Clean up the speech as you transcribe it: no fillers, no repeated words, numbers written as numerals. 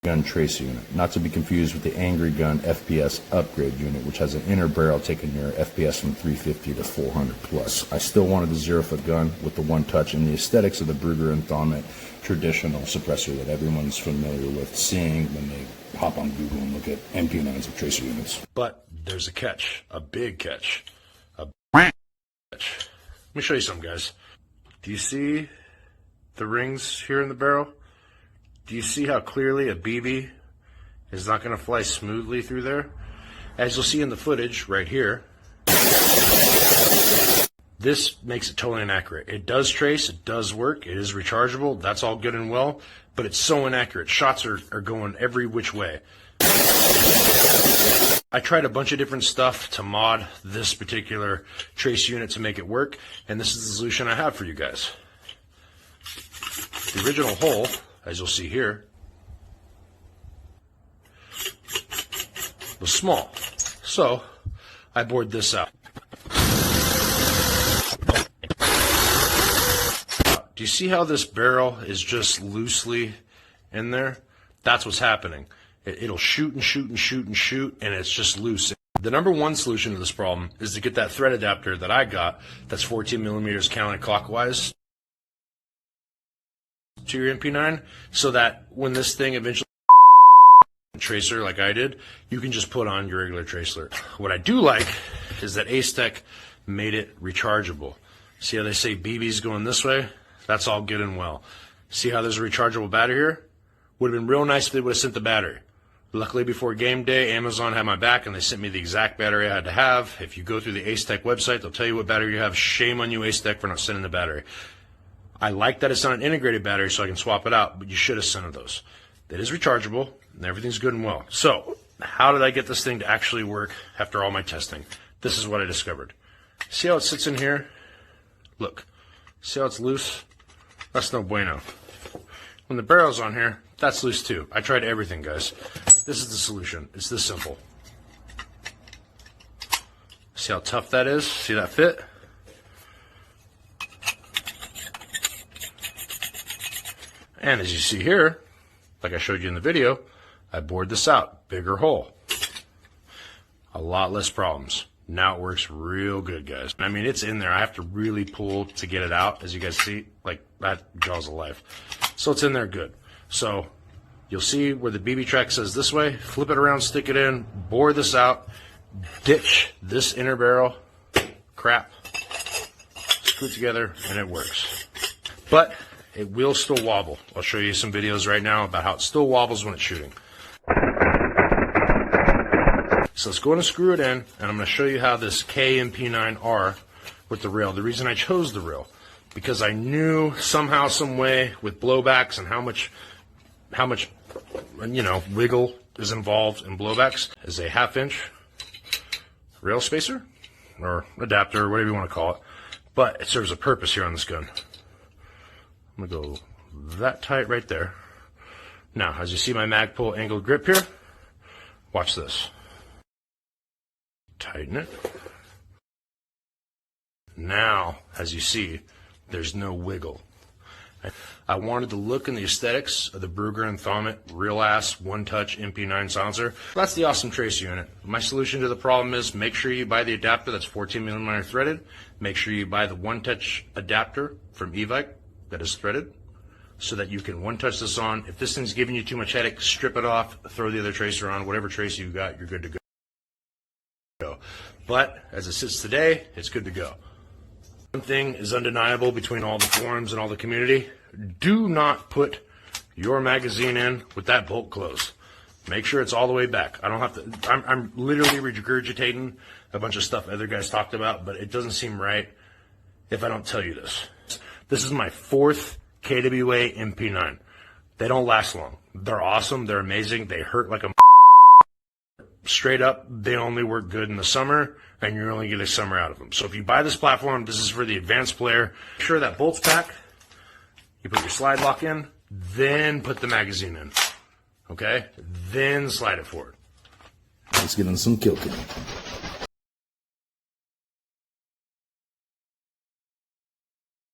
gun tracer unit, not to be confused with the Angry Gun FPS upgrade unit, which has an inner barrel taking your FPS from 350 to 400 plus. I still wanted the 0-foot gun with the one touch and the aesthetics of the Brugger and Thomet traditional suppressor that everyone's familiar with seeing when they hop on Google and look at mp9s of tracer units. But there's a catch, a big catch, a big catch. Let me show you something, guys. Do you see the rings here in the barrel? Do you see how clearly a BB is not going to fly smoothly through there? As you'll see in the footage right here, this makes it totally inaccurate. It does trace, it does work, it is rechargeable, that's all good and well, but it's so inaccurate. Shots are going every which way. I tried a bunch of different stuff to mod this particular trace unit to make it work, and this is the solution I have for you guys. The original hole, as you'll see here, was small. So I bored this out. Do you see how this barrel is just loosely in there? That's what's happening. It'll shoot and shoot and shoot and shoot, and it's just loose. The number one solution to this problem is to get that thread adapter that I got that's 14 millimeters counterclockwise to your mp9, so that when this thing eventually tracer like I did, you can just put on your regular tracer. What I do like is that Ace-Tech made it rechargeable. See how they say BB's going this way? That's all good and well. See how there's a rechargeable battery here? Would have been real nice if they would have sent the battery. Luckily, before game day, Amazon had my back and they sent me the exact battery I had to have. If you go through the Ace-Tech website, they'll tell you what battery you have. Shame on you, Ace-Tech, for not sending the battery. I like that it's not an integrated battery so I can swap it out, but you should have sent those. It is rechargeable, and everything's good and well. So, how did I get this thing to actually work after all my testing? This is what I discovered. See how it sits in here? Look. See how it's loose? That's no bueno. When the barrel's on here, that's loose too. I tried everything, guys. This is the solution. It's this simple. See how tough that is? See that fit? And as you see here, like I showed you in the video, I bored this out. Bigger hole. A lot less problems. Now it works real good, guys. I mean, it's in there. I have to really pull to get it out. As you guys see, like that jaws of life. So it's in there good. So you'll see where the BB track says this way. Flip it around, stick it in, bore this out, ditch this inner barrel crap, screw it together, and it works. But it will still wobble. I'll show you some videos right now about how it still wobbles when it's shooting. So let's go ahead and screw it in, and I'm going to show you how this KMP9R with the rail. The reason I chose the rail, because I knew somehow, some way with blowbacks and how much wiggle is involved in blowbacks, is a 1/2-inch rail spacer or adapter, or whatever you want to call it. But it serves a purpose here on this gun. I'm going to go that tight right there. Now, as you see my Magpul angled grip here, watch this. Tighten it. Now, as you see, there's no wiggle. I wanted the look and the aesthetics of the Brugger and Thomet real-ass one-touch mp9 silencer. That's the awesome tracer unit. My solution to the problem is make sure you buy the adapter that's 14 millimeter threaded. Make sure you buy the one-touch adapter from Evike that is threaded, so that you can one-touch this on. If this thing's giving you too much headache, strip it off, throw the other tracer on. Whatever tracer you got, you're good to go. But as it sits today, it's good to go. One thing is undeniable between all the forums and all the community: do not put your magazine in with that bolt closed. Make sure it's all the way back. I don't have to. I'm literally regurgitating a bunch of stuff other guys talked about, but it doesn't seem right if I don't tell you this. This is my 4th KWA mp9. They don't last long. They're awesome. They're amazing. They hurt like a straight up. They only work good in the summer, and you're only getting summer out of them. So if you buy this platform, this is for the advanced player. Make sure that bolt's back. You put your slide lock in, then put the magazine in. Okay? Then slide it forward. Let's get in some kill cam.